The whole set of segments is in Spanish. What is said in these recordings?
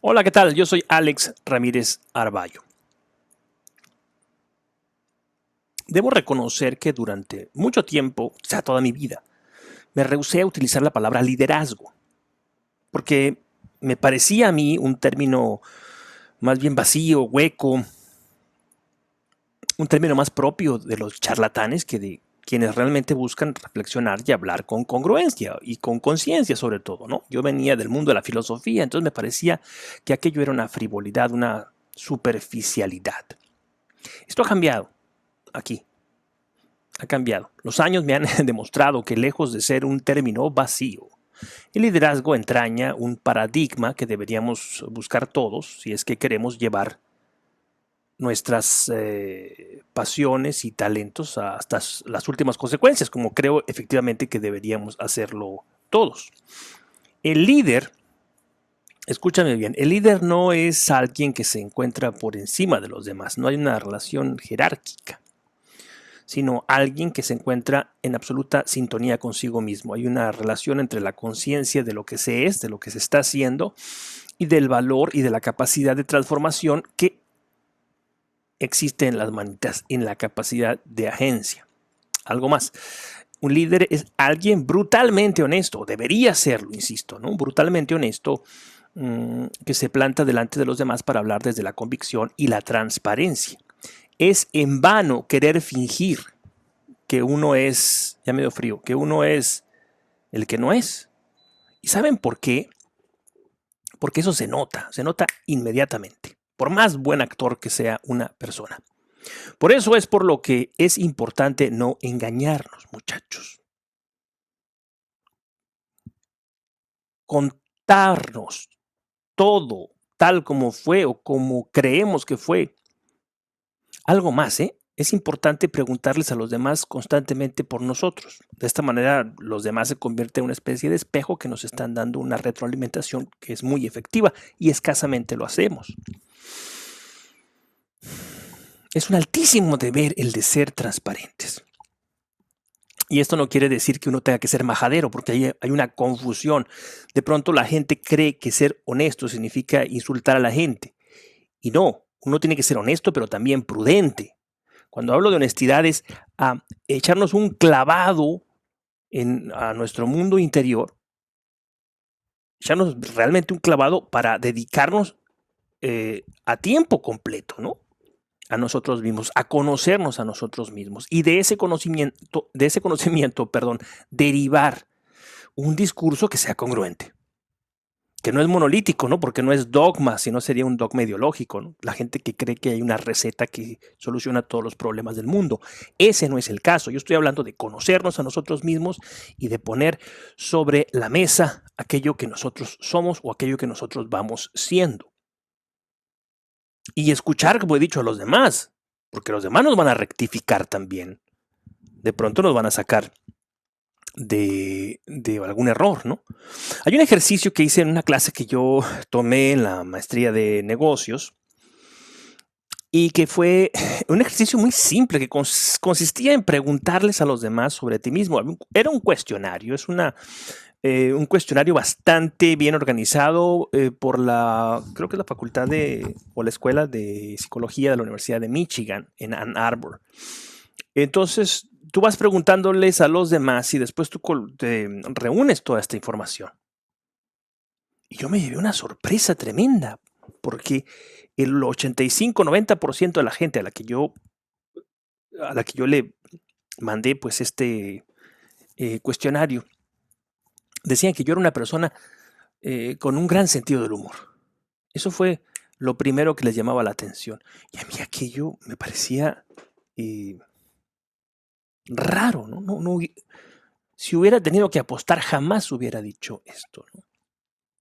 Hola, ¿qué tal? Yo soy Alex Ramírez Arballo. Debo reconocer que durante mucho tiempo, quizá toda mi vida, me rehusé a utilizar la palabra liderazgo, porque me parecía a mí un término más bien vacío, hueco, un término más propio de los charlatanes que de quienes realmente buscan reflexionar y hablar con congruencia y con conciencia sobre todo, ¿no? Yo venía del mundo de la filosofía, entonces me parecía que aquello era una frivolidad, una superficialidad. Esto ha cambiado aquí. Ha cambiado. Los años me han demostrado que lejos de ser un término vacío, el liderazgo entraña un paradigma que deberíamos buscar todos si es que queremos llevar nuestras pasiones y talentos hasta las últimas consecuencias, como creo efectivamente que deberíamos hacerlo todos. El líder, escúchame bien, el líder no es alguien que se encuentra por encima de los demás, no hay una relación jerárquica, sino alguien que se encuentra en absoluta sintonía consigo mismo. Hay una relación entre la conciencia de lo que se es, de lo que se está haciendo, y del valor y de la capacidad de transformación que existe en las manitas, en la capacidad de agencia. Algo más. Un líder es alguien brutalmente honesto, debería serlo, insisto, ¿no? Brutalmente honesto, que se planta delante de los demás para hablar desde la convicción y la transparencia. Es en vano querer fingir que uno es, ya medio frío, que uno es el que no es. ¿Y saben por qué? Porque eso se nota inmediatamente, por más buen actor que sea una persona. Por eso es por lo que es importante no engañarnos, muchachos. Contarnos todo tal como fue o como creemos que fue. Algo más, ¿eh? Es importante preguntarles a los demás constantemente por nosotros. De esta manera, los demás se convierten en una especie de espejo que nos están dando una retroalimentación que es muy efectiva y escasamente lo hacemos. Es un altísimo deber el de ser transparentes. Y esto no quiere decir que uno tenga que ser majadero, porque hay una confusión. De pronto la gente cree que ser honesto significa insultar a la gente. Y no, uno tiene que ser honesto, pero también prudente. Cuando hablo de honestidad es a echarnos un clavado a nuestro mundo interior, echarnos realmente un clavado para dedicarnos a tiempo completo, ¿no? A nosotros mismos, a conocernos a nosotros mismos y de ese conocimiento, perdón, derivar un discurso que sea congruente, que no es monolítico, ¿no? Porque no es dogma, sino sería un dogma ideológico, ¿no? La gente que cree que hay una receta que soluciona todos los problemas del mundo. Ese no es el caso. Yo estoy hablando de conocernos a nosotros mismos y de poner sobre la mesa aquello que nosotros somos o aquello que nosotros vamos siendo. Y escuchar, como he dicho, a los demás, porque los demás nos van a rectificar también. De pronto nos van a sacar de algún error, ¿no? Hay un ejercicio que hice en una clase que yo tomé en la maestría de negocios y que fue un ejercicio muy simple que consistía en preguntarles a los demás sobre ti mismo. Era un cuestionario, un cuestionario bastante bien organizado por creo que es la facultad o la escuela de psicología de la Universidad de Michigan en Ann Arbor. Entonces, tú vas preguntándoles a los demás y después tú te reúnes toda esta información. Y yo me llevé una sorpresa tremenda, porque el 85-90% de la gente a la que yo le mandé pues este cuestionario, decían que yo era una persona con un gran sentido del humor. Eso fue lo primero que les llamaba la atención. Y a mí aquello me parecía raro, ¿no? Si hubiera tenido que apostar, jamás hubiera dicho esto, ¿no?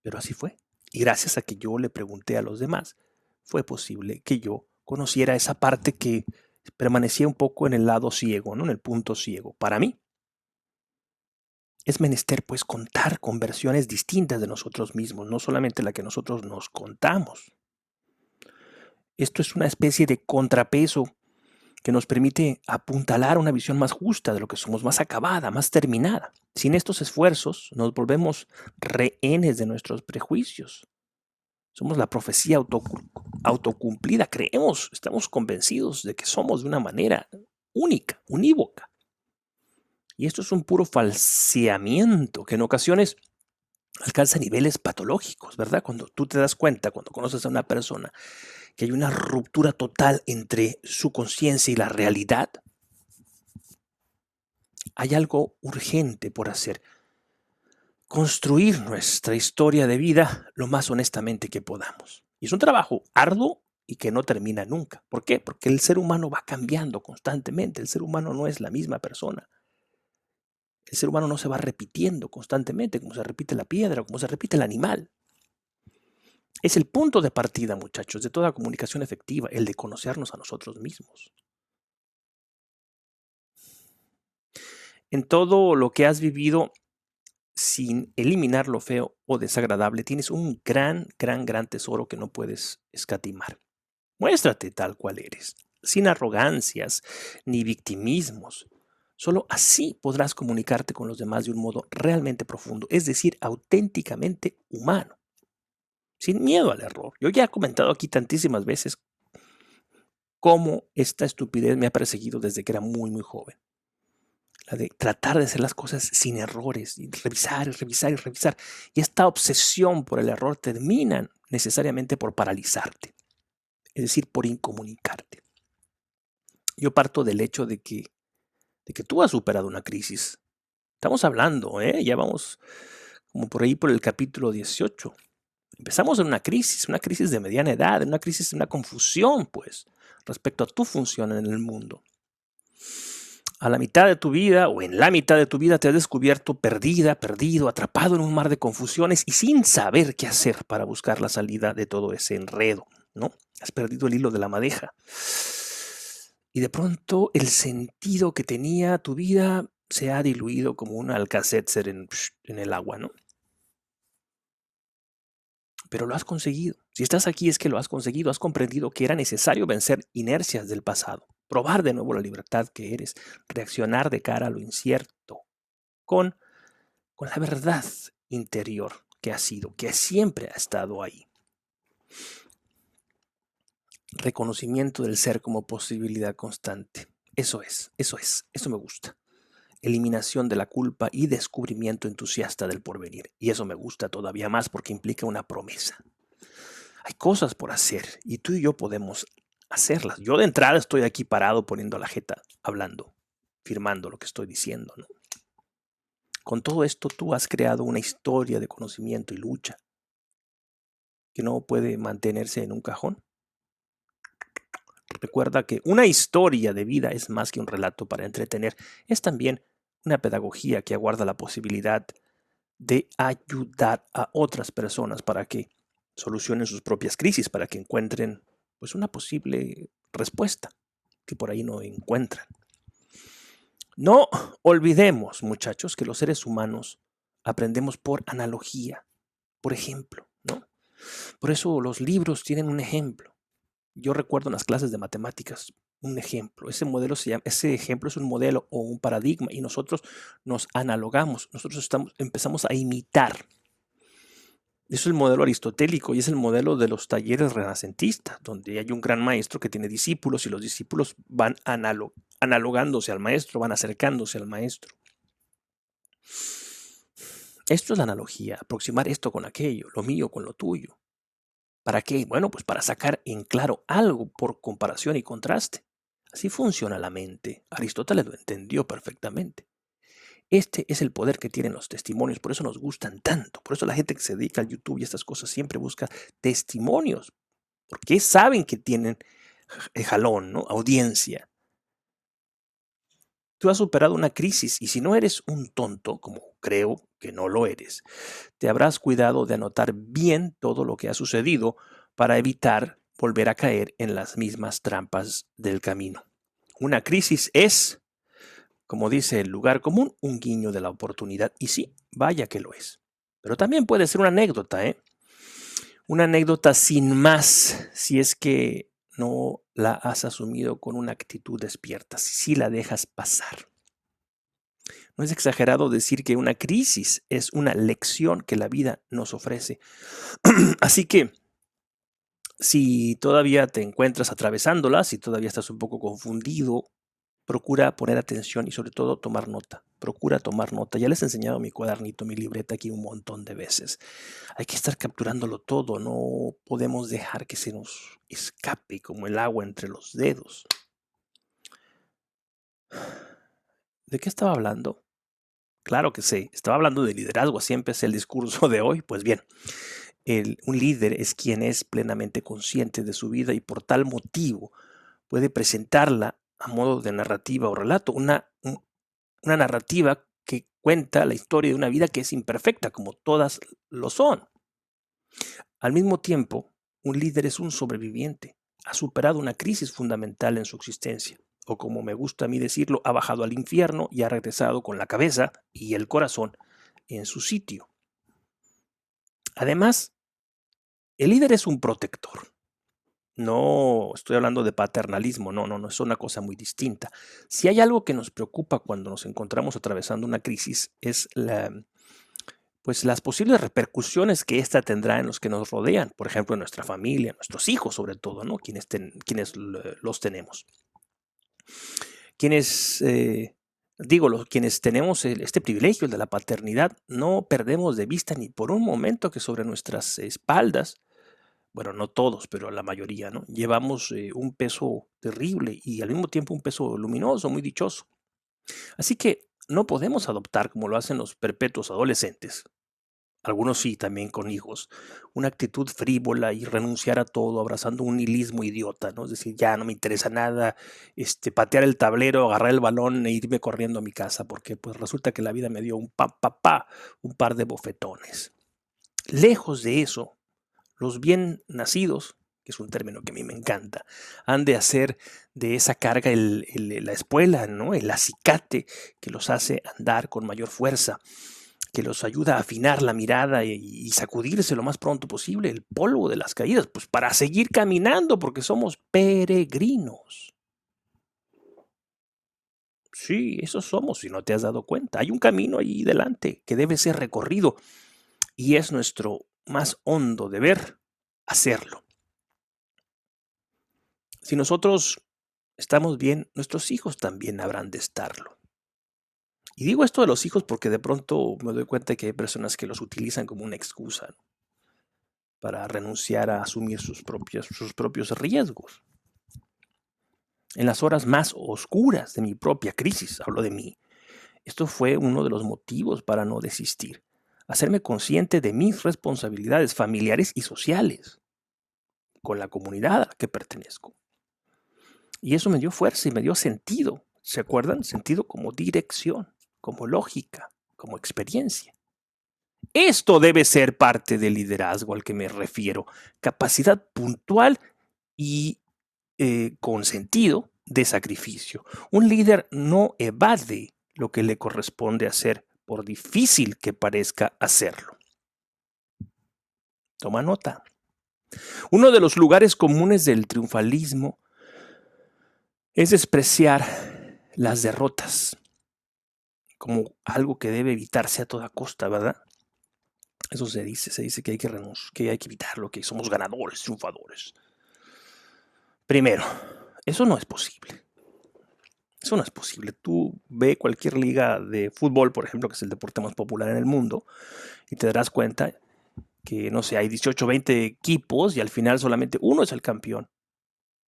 Pero así fue. Y gracias a que yo le pregunté a los demás, fue posible que yo conociera esa parte que permanecía un poco en el lado ciego, ¿no? En el punto ciego. Para mí, es menester pues contar con versiones distintas de nosotros mismos, no solamente la que nosotros nos contamos. Esto es una especie de contrapeso que nos permite apuntalar una visión más justa de lo que somos, más acabada, más terminada. Sin estos esfuerzos nos volvemos rehenes de nuestros prejuicios. Somos la profecía autocumplida. Creemos, estamos convencidos de que somos de una manera única, unívoca. Y esto es un puro falseamiento que en ocasiones alcanza niveles patológicos, ¿verdad? Cuando tú te das cuenta, cuando conoces a una persona, que hay una ruptura total entre su conciencia y la realidad, hay algo urgente por hacer. Construir nuestra historia de vida lo más honestamente que podamos. Y es un trabajo arduo y que no termina nunca. ¿Por qué? Porque el ser humano va cambiando constantemente. El ser humano no es la misma persona. El ser humano no se va repitiendo constantemente, como se repite la piedra, como se repite el animal. Es el punto de partida, muchachos, de toda comunicación efectiva, el de conocernos a nosotros mismos. En todo lo que has vivido, sin eliminar lo feo o desagradable, tienes un gran tesoro que no puedes escatimar. Muéstrate tal cual eres, sin arrogancias ni victimismos. Solo así podrás comunicarte con los demás de un modo realmente profundo, es decir, auténticamente humano, sin miedo al error. Yo ya he comentado aquí tantísimas veces cómo esta estupidez me ha perseguido desde que era muy joven. La de tratar de hacer las cosas sin errores, y revisar y revisar y revisar. Y esta obsesión por el error termina necesariamente por paralizarte, es decir, por incomunicarte. Yo parto del hecho de que tú has superado una crisis. Estamos hablando, ya vamos como por ahí por el capítulo 18. Empezamos en una crisis de mediana edad, una crisis, una confusión, pues, respecto a tu función en el mundo. A la mitad de tu vida o en la mitad de tu vida te has descubierto perdida, perdido, atrapado en un mar de confusiones y sin saber qué hacer para buscar la salida de todo ese enredo, ¿no? Has perdido el hilo de la madeja. Y de pronto el sentido que tenía tu vida se ha diluido como un Alka-Seltzer en el agua, ¿no? Pero lo has conseguido. Si estás aquí es que lo has conseguido, has comprendido que era necesario vencer inercias del pasado, probar de nuevo la libertad que eres, reaccionar de cara a lo incierto, con la verdad interior que ha sido, que siempre ha estado ahí. Reconocimiento del ser como posibilidad constante. Eso me gusta. Eliminación de la culpa y descubrimiento entusiasta del porvenir. Y eso me gusta todavía más porque implica una promesa. Hay cosas por hacer y tú y yo podemos hacerlas. Yo de entrada estoy aquí parado poniendo la jeta, hablando, firmando lo que estoy diciendo, ¿no? Con todo esto tú has creado una historia de conocimiento y lucha que no puede mantenerse en un cajón. Recuerda que una historia de vida es más que un relato para entretener, es también una pedagogía que aguarda la posibilidad de ayudar a otras personas para que solucionen sus propias crisis, para que encuentren pues una posible respuesta que por ahí no encuentran. No olvidemos, muchachos, que los seres humanos aprendemos por analogía, por ejemplo, ¿no? Por eso los libros tienen un ejemplo. Yo recuerdo en las clases de matemáticas un ejemplo. Ese ejemplo es un modelo o un paradigma y nosotros nos analogamos, nosotros empezamos a imitar. Eso es el modelo aristotélico y es el modelo de los talleres renacentistas, donde hay un gran maestro que tiene discípulos y los discípulos van analogándose al maestro, van acercándose al maestro. Esto es la analogía, aproximar esto con aquello, lo mío con lo tuyo. ¿Para qué? Bueno, pues para sacar en claro algo por comparación y contraste. Así funciona la mente. Aristóteles lo entendió perfectamente. Este es el poder que tienen los testimonios, por eso nos gustan tanto. Por eso la gente que se dedica al YouTube y estas cosas siempre busca testimonios, porque saben que tienen jalón, ¿no? Audiencia. Tú has superado una crisis y si no eres un tonto, como creo que no lo eres, te habrás cuidado de anotar bien todo lo que ha sucedido para evitar volver a caer en las mismas trampas del camino. Una crisis es, como dice el lugar común, un guiño de la oportunidad. Y sí, vaya que lo es. Pero también puede ser una anécdota, ¿eh? Una anécdota sin más, si es que no la has asumido con una actitud despierta, si la dejas pasar. No es exagerado decir que una crisis es una lección que la vida nos ofrece. Así que Si todavía te encuentras atravesándola, si todavía estás un poco confundido, procura poner atención y sobre todo tomar nota. Procura tomar nota. Ya les he enseñado mi cuadernito, mi libreta aquí un montón de veces. Hay que estar capturándolo todo. No podemos dejar que se nos escape como el agua entre los dedos. ¿De qué estaba hablando? Claro que sí. Estaba hablando de liderazgo. Así empecé el discurso de hoy. Pues bien, un líder es quien es plenamente consciente de su vida y por tal motivo puede presentarla a modo de narrativa o relato, una narrativa que cuenta la historia de una vida que es imperfecta, como todas lo son. Al mismo tiempo, un líder es un sobreviviente, ha superado una crisis fundamental en su existencia, o como me gusta a mí decirlo, ha bajado al infierno y ha regresado con la cabeza y el corazón en su sitio. Además, el líder es un protector. No estoy hablando de paternalismo, no, es una cosa muy distinta. Si hay algo que nos preocupa cuando nos encontramos atravesando una crisis es pues las posibles repercusiones que ésta tendrá en los que nos rodean, por ejemplo, en nuestra familia, en nuestros hijos sobre todo, ¿no? Quienes los tenemos. Quienes, quienes tenemos este privilegio, el de la paternidad, no perdemos de vista ni por un momento que sobre nuestras espaldas, bueno, no todos, pero la mayoría, ¿no? Llevamos un peso terrible y al mismo tiempo un peso luminoso, muy dichoso. Así que no podemos adoptar, como lo hacen los perpetuos adolescentes, algunos sí, también con hijos, una actitud frívola y renunciar a todo, abrazando un nihilismo idiota, ¿no? Es decir, ya no me interesa nada, patear el tablero, agarrar el balón e irme corriendo a mi casa, porque pues resulta que la vida me dio un un par de bofetones. Lejos de eso, los bien nacidos, que es un término que a mí me encanta, han de hacer de esa carga la espuela, ¿no? El acicate que los hace andar con mayor fuerza, que los ayuda a afinar la mirada y sacudirse lo más pronto posible el polvo de las caídas, pues para seguir caminando, porque somos peregrinos. Sí, eso somos, si no te has dado cuenta. Hay un camino ahí delante que debe ser recorrido y es nuestro más hondo deber hacerlo. Si nosotros estamos bien, nuestros hijos también habrán de estarlo. Y digo esto de los hijos porque de pronto me doy cuenta que hay personas que los utilizan como una excusa, ¿no? Para renunciar a asumir sus propios riesgos. En las horas más oscuras de mi propia crisis, hablo de mí, esto fue uno de los motivos para no desistir, hacerme consciente de mis responsabilidades familiares y sociales con la comunidad a la que pertenezco. Y eso me dio fuerza y me dio sentido, ¿se acuerdan? Sentido como dirección, como lógica, como experiencia. Esto debe ser parte del liderazgo al que me refiero, capacidad puntual y con sentido de sacrificio. Un líder no evade lo que le corresponde hacer, por difícil que parezca hacerlo. Toma nota. Uno de los lugares comunes del triunfalismo es despreciar las derrotas como algo que debe evitarse a toda costa, ¿verdad? Eso se dice que hay que renunciar, que hay que evitarlo, que somos ganadores, triunfadores. Primero, eso no es posible. Eso no es posible. Tú ve cualquier liga de fútbol, por ejemplo, que es el deporte más popular en el mundo, y te darás cuenta que, no sé, hay 18, 20 equipos y al final solamente uno es el campeón.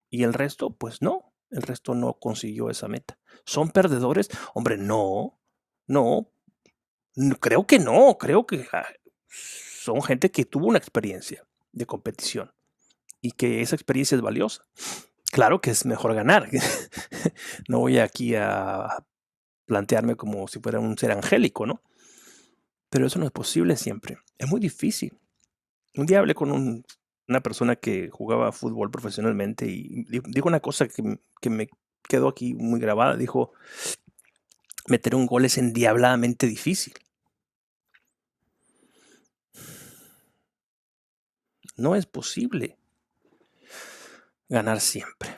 Y el resto, pues no, el resto no consiguió esa meta. ¿Son perdedores? Hombre, no, creo que no, creo que son gente que tuvo una experiencia de competición y que esa experiencia es valiosa. Claro que es mejor ganar. No voy aquí a plantearme como si fuera un ser angélico, ¿no? Pero eso no es posible siempre. Es muy difícil. Un día hablé con una persona que jugaba fútbol profesionalmente y dijo una cosa que me quedó aquí muy grabada. Dijo, meter un gol es endiabladamente difícil. No es posible ganar siempre.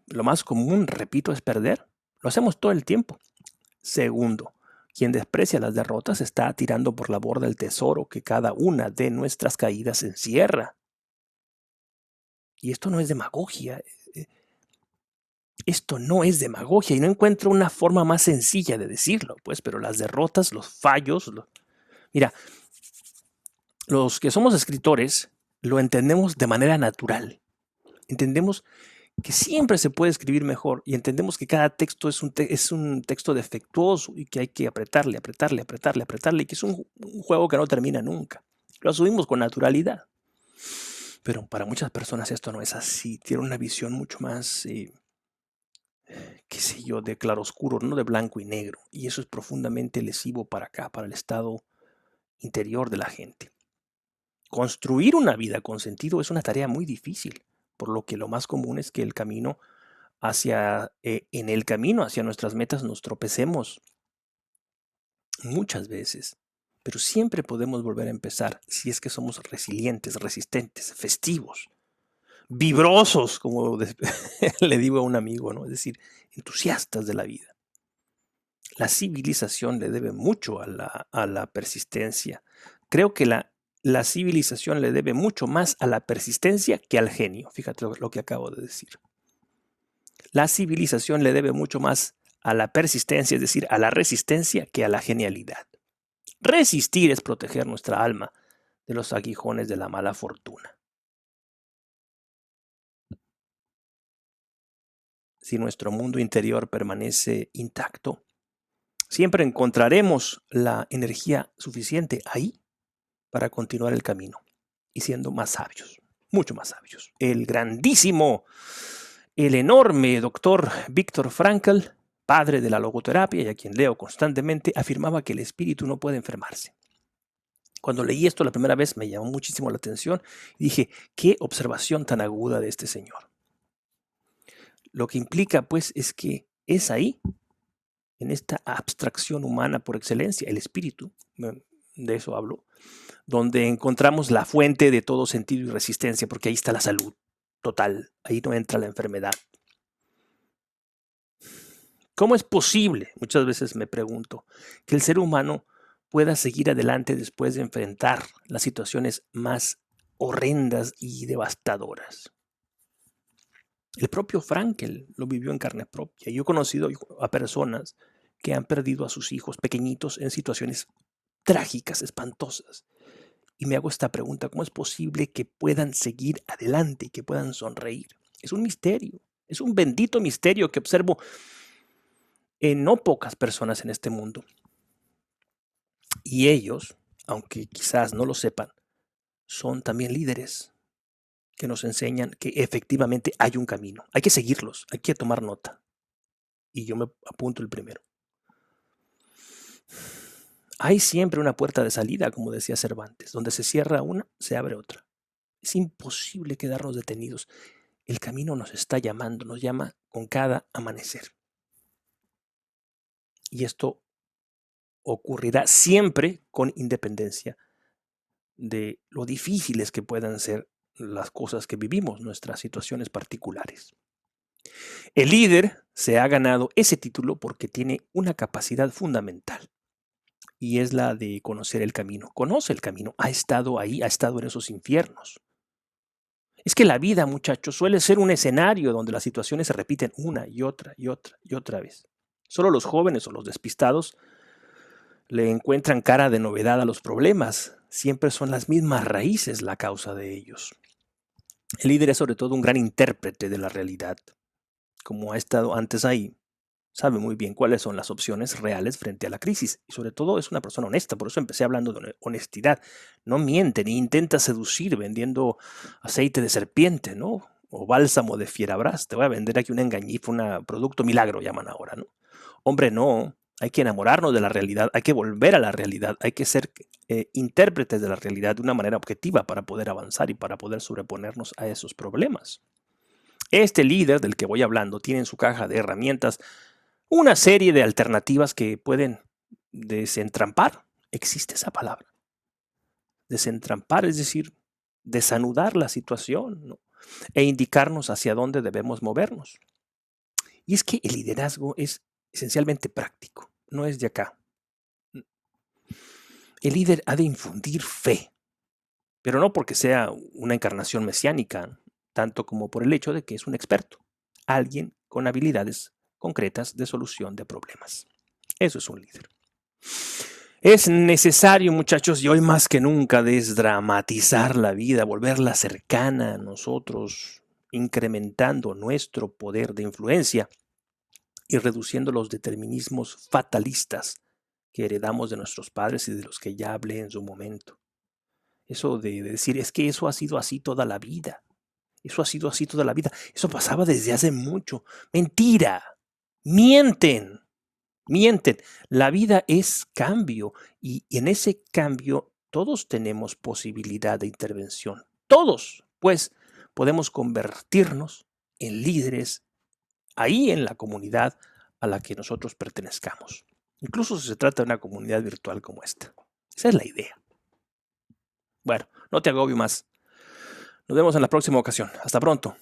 Lo más común, repito, es perder. Lo hacemos todo el tiempo. Segundo, quien desprecia las derrotas está tirando por la borda el tesoro que cada una de nuestras caídas encierra. Y esto no es demagogia. Esto no es demagogia y no encuentro una forma más sencilla de decirlo, pues, pero las derrotas, los fallos, mira, los que somos escritores lo entendemos de manera natural. Entendemos que siempre se puede escribir mejor y entendemos que cada texto es un texto defectuoso y que hay que apretarle, apretarle, apretarle, apretarle y que es un juego que no termina nunca. Lo asumimos con naturalidad. Pero para muchas personas esto no es así. Tienen una visión mucho más, qué sé yo, de claroscuro, no de blanco y negro. Y eso es profundamente lesivo para acá, para el estado interior de la gente. Construir una vida con sentido es una tarea muy difícil, por lo que lo más común es que en el camino hacia nuestras metas nos tropecemos muchas veces, pero siempre podemos volver a empezar si es que somos resilientes, resistentes, festivos, vibrosos, como le digo a un amigo, ¿no? Es decir, entusiastas de la vida. La civilización le debe mucho a la persistencia. Creo que la civilización le debe mucho más a la persistencia que al genio. Fíjate lo que acabo de decir. La civilización le debe mucho más a la persistencia, es decir, a la resistencia, que a la genialidad. Resistir es proteger nuestra alma de los aguijones de la mala fortuna. Si nuestro mundo interior permanece intacto, siempre encontraremos la energía suficiente ahí para continuar el camino y siendo más sabios, mucho más sabios. El grandísimo, el enorme doctor Viktor Frankl, padre de la logoterapia y a quien leo constantemente, afirmaba que el espíritu no puede enfermarse. Cuando leí esto la primera vez me llamó muchísimo la atención y dije, qué observación tan aguda de este señor. Lo que implica, pues, es que es ahí, en esta abstracción humana por excelencia, el espíritu, de eso hablo, donde encontramos la fuente de todo sentido y resistencia, porque ahí está la salud total, ahí no entra la enfermedad. ¿Cómo es posible, muchas veces me pregunto, que el ser humano pueda seguir adelante después de enfrentar las situaciones más horrendas y devastadoras? El propio Frankel lo vivió en carne propia. Yo he conocido a personas que han perdido a sus hijos pequeñitos en situaciones trágicas, espantosas. Y me hago esta pregunta, ¿cómo es posible que puedan seguir adelante y que puedan sonreír? Es un misterio, es un bendito misterio que observo en no pocas personas en este mundo. Y ellos, aunque quizás no lo sepan, son también líderes que nos enseñan que efectivamente hay un camino. Hay que seguirlos, hay que tomar nota. Y yo me apunto el primero. Hay siempre una puerta de salida, como decía Cervantes. Donde se cierra una, se abre otra. Es imposible quedarnos detenidos. El camino nos está llamando, nos llama con cada amanecer. Y esto ocurrirá siempre con independencia de lo difíciles que puedan ser las cosas que vivimos, nuestras situaciones particulares. El líder se ha ganado ese título porque tiene una capacidad fundamental y es la de conocer el camino. Conoce el camino, ha estado ahí, ha estado en esos infiernos. Es que la vida, muchachos, suele ser un escenario donde las situaciones se repiten una y otra y otra y otra vez. Solo los jóvenes o los despistados le encuentran cara de novedad a los problemas. Siempre son las mismas raíces la causa de ellos. El líder es sobre todo un gran intérprete de la realidad. Como ha estado antes ahí, sabe muy bien cuáles son las opciones reales frente a la crisis. Y sobre todo es una persona honesta, por eso empecé hablando de honestidad. No miente ni intenta seducir vendiendo aceite de serpiente, ¿no? O bálsamo de fierabras. Te voy a vender aquí una engañifa, un producto milagro llaman ahora, ¿no? Hombre, no. Hay que enamorarnos de la realidad, hay que volver a la realidad, hay que ser intérpretes de la realidad de una manera objetiva para poder avanzar y para poder sobreponernos a esos problemas. Este líder del que voy hablando tiene en su caja de herramientas una serie de alternativas que pueden desentrampar. Existe esa palabra. Desentrampar, es decir, desanudar la situación, ¿no? E indicarnos hacia dónde debemos movernos. Y es que el liderazgo es esencialmente práctico, no es de acá. El líder ha de infundir fe, pero no porque sea una encarnación mesiánica. tanto como por el hecho de que es un experto, alguien con habilidades concretas de solución de problemas. Eso es un líder. Es necesario, muchachos, y hoy más que nunca, desdramatizar la vida, volverla cercana a nosotros, incrementando nuestro poder de influencia y reduciendo los determinismos fatalistas que heredamos de nuestros padres y de los que ya hablé en su momento. Eso de decir, es que eso ha sido así toda la vida. Eso ha sido así toda la vida. Eso pasaba desde hace mucho. Mentira. Mienten. Mienten. La vida es cambio y en ese cambio todos tenemos posibilidad de intervención. Todos, pues, podemos convertirnos en líderes ahí en la comunidad a la que nosotros pertenezcamos. Incluso si se trata de una comunidad virtual como esta. Esa es la idea. Bueno, no te agobio más. Nos vemos en la próxima ocasión. Hasta pronto.